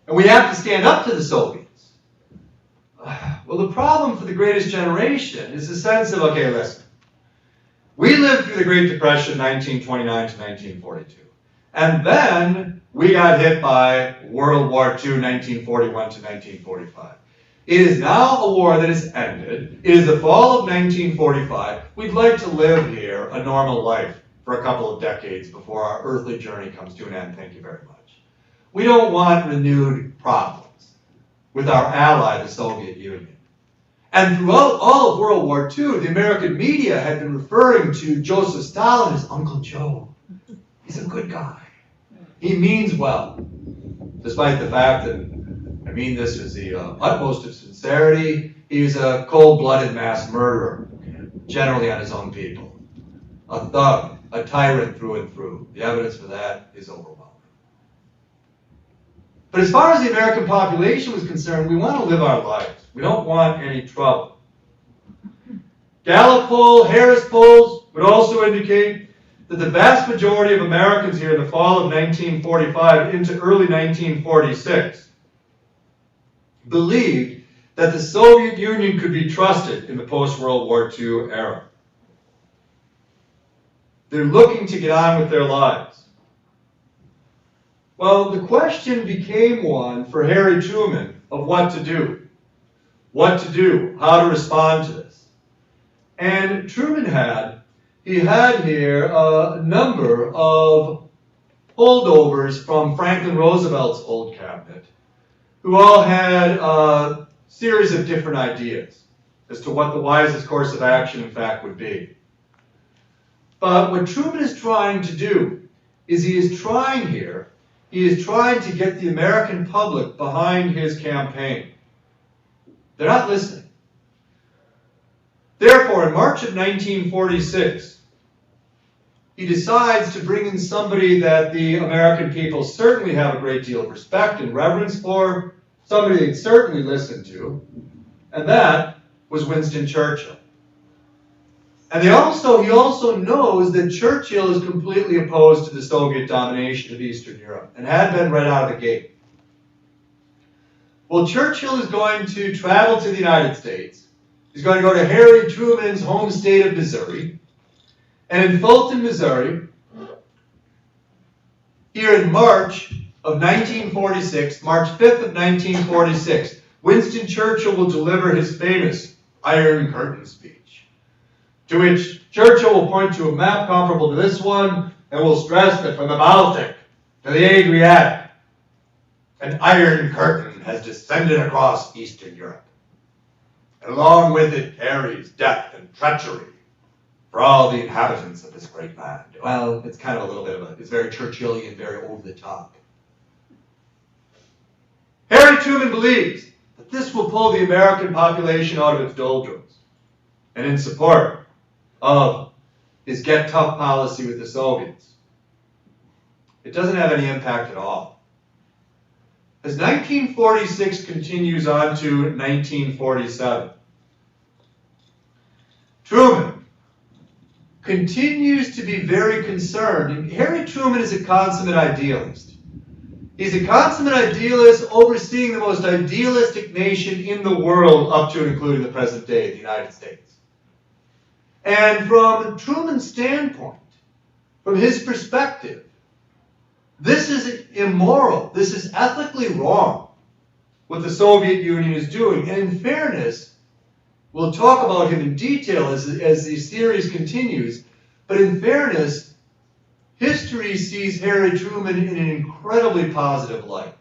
And we have to stand up to the Soviets. Well, the problem for the greatest generation is the sense of, okay, listen, we lived through the Great Depression, 1929 to 1942. And then we got hit by World War II, 1941 to 1945. It is now a war that has ended. It is the fall of 1945. We'd like to live here a normal life for a couple of decades before our earthly journey comes to an end. Thank you very much. We don't want renewed problems with our ally, the Soviet Union. And throughout all of World War II, the American media had been referring to Joseph Stalin as Uncle Joe. He's a good guy. He means well, despite the fact that, I mean this is the utmost of sincerity, he's a cold-blooded mass murderer, generally on his own people. A thug, a tyrant through and through. The evidence for that is overwhelming. But as far as the American population was concerned, we want to live our lives. We don't want any trouble. Gallup poll, Harris polls would also indicate that the vast majority of Americans here in the fall of 1945 into early 1946 believed that the Soviet Union could be trusted in the post-World War II era. They're looking to get on with their lives. Well, the question became one for Harry Truman of what to do. What to do, how to respond to this. And Truman had here a number of holdovers from Franklin Roosevelt's old cabinet, who all had a series of different ideas as to what the wisest course of action, in fact, would be. But what Truman is trying to do is he is trying to get the American public behind his campaign. They're not listening. Therefore, in March of 1946, he decides to bring in somebody that the American people certainly have a great deal of respect and reverence for, somebody they'd certainly listen to, and that was Winston Churchill. And he also knows that Churchill is completely opposed to the Soviet domination of Eastern Europe, and had been right out of the gate. Well, Churchill is going to travel to the United States. He's going to go to Harry Truman's home state of Missouri. And in Fulton, Missouri, here in March of 1946, March 5th of 1946, Winston Churchill will deliver his famous Iron Curtain speech, to which Churchill will point to a map comparable to this one and will stress that from the Baltic to the Adriatic, an Iron Curtain has descended across Eastern Europe. And along with it carries death and treachery for all the inhabitants of this great land. Well, it's kind of a little bit of it's very Churchillian, very over the top. Harry Truman believes that this will pull the American population out of its doldrums, and in support of his get tough policy with the Soviets. It doesn't have any impact at all. As 1946 continues on to 1947, Truman continues to be very concerned. And Harry Truman is a consummate idealist. He's a consummate idealist overseeing the most idealistic nation in the world up to and including the present day, the United States. And from Truman's standpoint, from his perspective, this is immoral. This is ethically wrong, what the Soviet Union is doing. And in fairness, we'll talk about him in detail as the series continues, but in fairness, history sees Harry Truman in an incredibly positive light.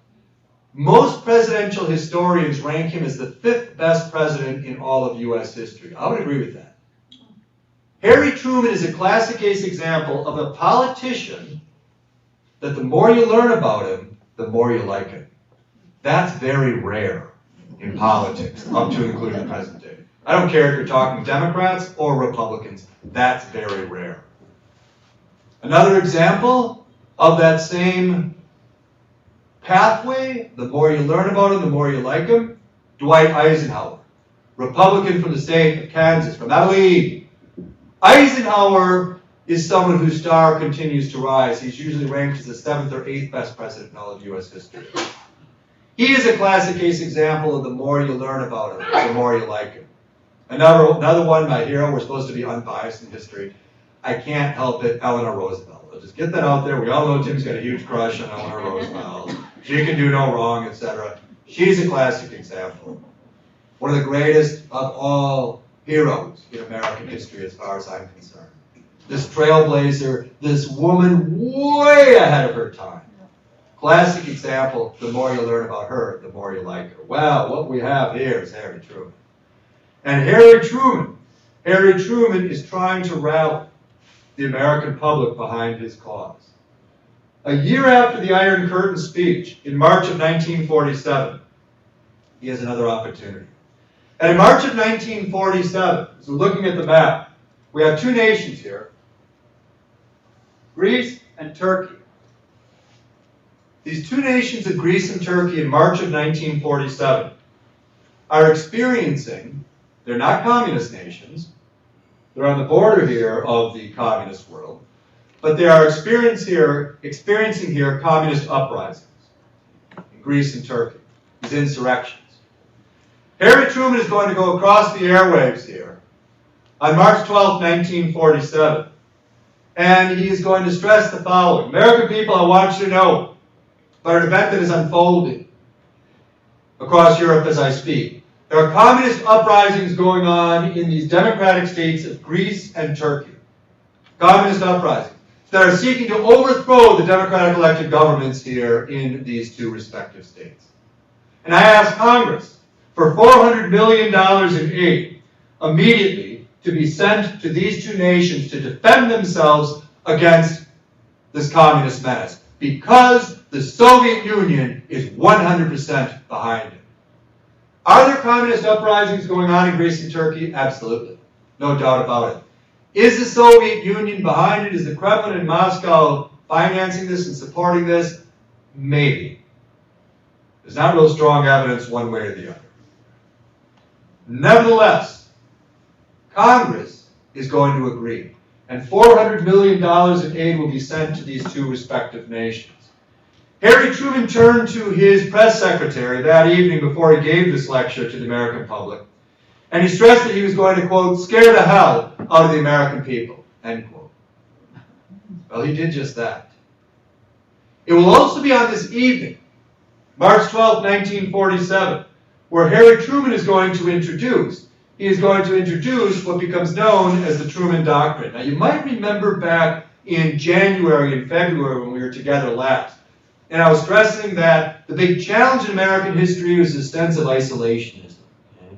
Most presidential historians rank him as the 5th best president in all of U.S. history. I would agree with that. Harry Truman is a classic case example of a politician that the more you learn about him, the more you like him. That's very rare in politics, up to and including the present day. I don't care if you're talking Democrats or Republicans. That's very rare. Another example of that same pathway, the more you learn about him, the more you like him, Dwight Eisenhower, Republican from the state of Kansas, from Adelaide. Eisenhower is someone whose star continues to rise. He's usually ranked as the 7th or 8th best president in all of U.S. history. He is a classic case example of the more you learn about him, the more you like him. Another one, my hero, we're supposed to be unbiased in history. I can't help it, Eleanor Roosevelt. I'll just get that out there. We all know Tim's got a huge crush on Eleanor Roosevelt. She can do no wrong, etc. She's a classic example. One of the greatest of all heroes in American history as far as I'm concerned. This trailblazer, this woman way ahead of her time. Classic example, the more you learn about her, the more you like her. Well, what we have here is Harry Truman. And Harry Truman is trying to rally the American public behind his cause. A year after the Iron Curtain speech, in March of 1947, he has another opportunity. And in March of 1947, so looking at the map, we have two nations here, Greece and Turkey. These two nations of Greece and Turkey in March of 1947 are experiencing, they're not communist nations, they're on the border here of the communist world, but they are experiencing here communist uprisings in Greece and Turkey, these insurrections. Harry Truman is going to go across the airwaves here on March 12, 1947, and he is going to stress the following. American people, I want you to know about an event that is unfolding across Europe as I speak. There are communist uprisings going on in these democratic states of Greece and Turkey. Communist uprisings that are seeking to overthrow the democratic elected governments here in these two respective states. And I ask Congress for $400 million in aid immediately to be sent to these two nations to defend themselves against this communist menace, because the Soviet Union is 100% behind it. Are there communist uprisings going on in Greece and Turkey? Absolutely. No doubt about it. Is the Soviet Union behind it? Is the Kremlin in Moscow financing this and supporting this? Maybe. There's not real strong evidence one way or the other. Nevertheless, Congress is going to agree, and $400 million in aid will be sent to these two respective nations. Harry Truman turned to his press secretary that evening before he gave this lecture to the American public, and he stressed that he was going to, quote, scare the hell out of the American people, end quote. Well, he did just that. It will also be on this evening, March 12, 1947, where Harry Truman is going to introduce. He is going to introduce what becomes known as the Truman Doctrine. Now, you might remember back in January and February when we were together last, and I was stressing that the big challenge in American history was the sense of isolationism. Okay?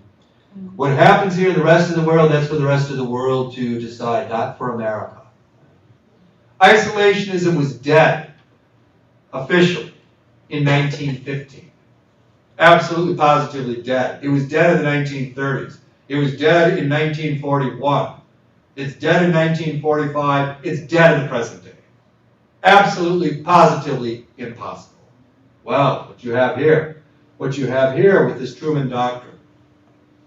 What happens here in the rest of the world, that's for the rest of the world to decide, not for America. Isolationism was dead, officially, in 1915. Absolutely, positively dead. It was dead in the 1930s. It was dead in 1941. It's dead in 1945. It's dead in the present day. Absolutely, positively impossible. Well, what you have here with this Truman Doctrine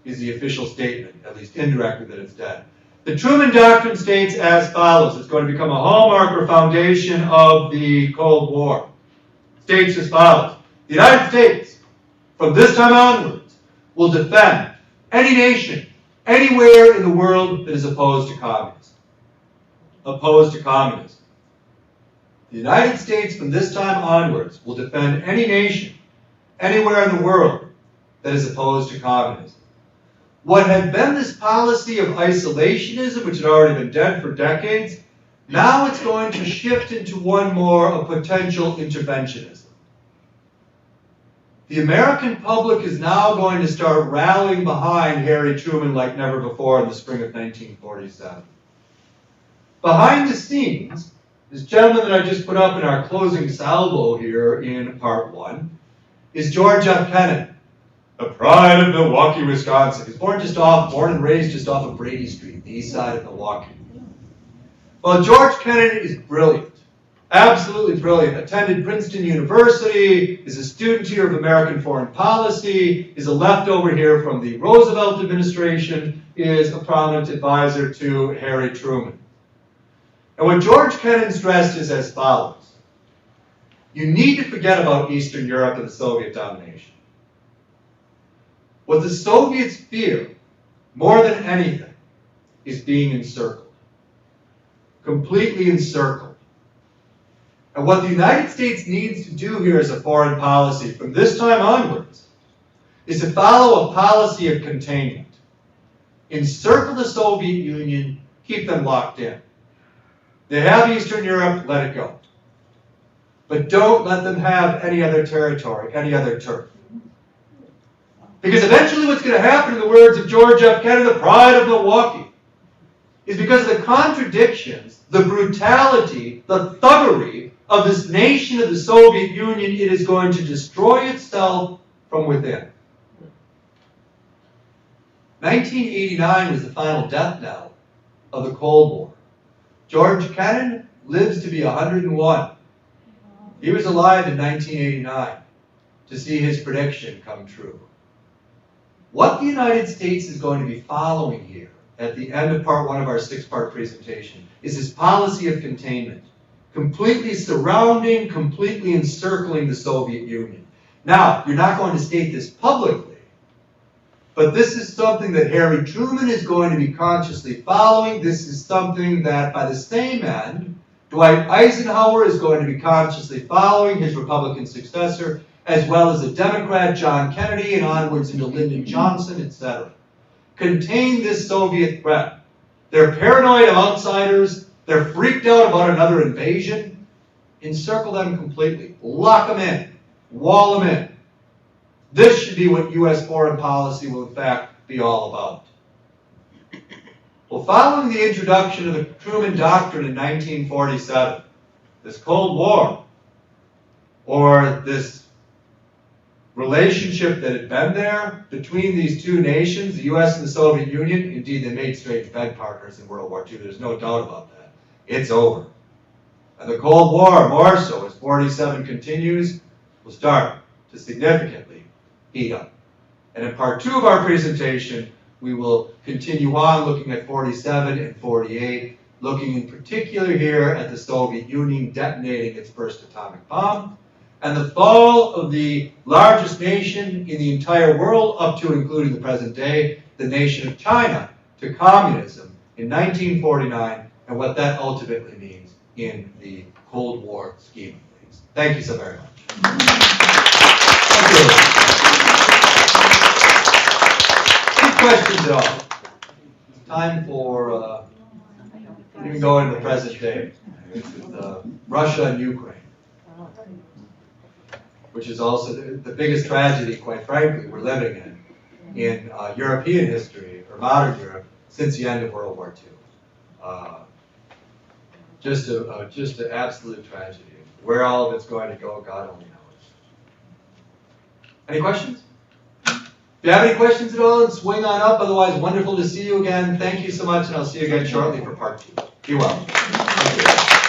is the official statement, at least indirectly, that it's dead. The Truman Doctrine states as follows. It's going to become a hallmark or foundation of the Cold War. It states as follows. The United States, from this time onwards, will defend any nation, anywhere in the world that is opposed to communism. Opposed to communism. The United States, from this time onwards, will defend any nation, anywhere in the world that is opposed to communism. What had been this policy of isolationism, which had already been dead for decades, now it's going to shift into one more of potential interventionism. The American public is now going to start rallying behind Harry Truman like never before in the spring of 1947. Behind the scenes, this gentleman that I just put up in our closing salvo here in part 1 is George F. Kennan, the pride of Milwaukee, Wisconsin. He was born and raised just off of Brady Street, the east side of Milwaukee. Well, George Kennan is brilliant. Absolutely brilliant. Attended Princeton University, is a student here of American foreign policy, is a leftover here from the Roosevelt administration, is a prominent advisor to Harry Truman. And what George Kennan stressed is as follows. You need to forget about Eastern Europe and the Soviet domination. What the Soviets fear, more than anything, is being encircled. Completely encircled. And what the United States needs to do here as a foreign policy from this time onwards is to follow a policy of containment. Encircle the Soviet Union, keep them locked in. They have Eastern Europe, let it go. But don't let them have any other territory, any other turf. Because eventually what's going to happen, in the words of George F. Kennan, the pride of Milwaukee, is because of the contradictions, the brutality, the thuggery of this nation of the Soviet Union, it is going to destroy itself from within. 1989 was the final death knell of the Cold War. George Kennan lives to be 101. He was alive in 1989 to see his prediction come true. What the United States is going to be following here at the end of part 1 of our 6-part presentation is this policy of containment, completely surrounding, completely encircling the Soviet Union. Now, you're not going to state this publicly, but this is something that Harry Truman is going to be consciously following. This is something that, by the same end, Dwight Eisenhower is going to be consciously following, his Republican successor, as well as the Democrat John Kennedy and onwards into Lyndon Johnson, etc. Contain this Soviet threat. They're paranoid of outsiders. They're freaked out about another invasion. Encircle them completely. Lock them in. Wall them in. This should be what U.S. foreign policy will, in fact, be all about. Well, following the introduction of the Truman Doctrine in 1947, this Cold War, or this relationship that had been there between these two nations, the U.S. and the Soviet Union, indeed, they made straight bed partners in World War II. There's no doubt about that. It's over. And the Cold War, more so, as 47 continues, will start to significantly heat up. And in part 2 of our presentation, we will continue on looking at 47 and 48, looking in particular here at the Soviet Union detonating its first atomic bomb, and the fall of the largest nation in the entire world, up to and including the present day, the nation of China, to communism in 1949, and what that ultimately means in the Cold War scheme of things. next. Thank you so very much. Thank you. Any questions at all? It's time for, we can go into the present day. This is Russia and Ukraine, which is also the biggest tragedy, quite frankly, we're living in European history, or modern Europe, since the end of World War II. Just an absolute tragedy. Where all of it's going to go, God only knows. Any questions? If you have any questions at all, swing on up. Otherwise, wonderful to see you again. Thank you so much, and I'll see you again shortly for part 2. Be well. Thank you.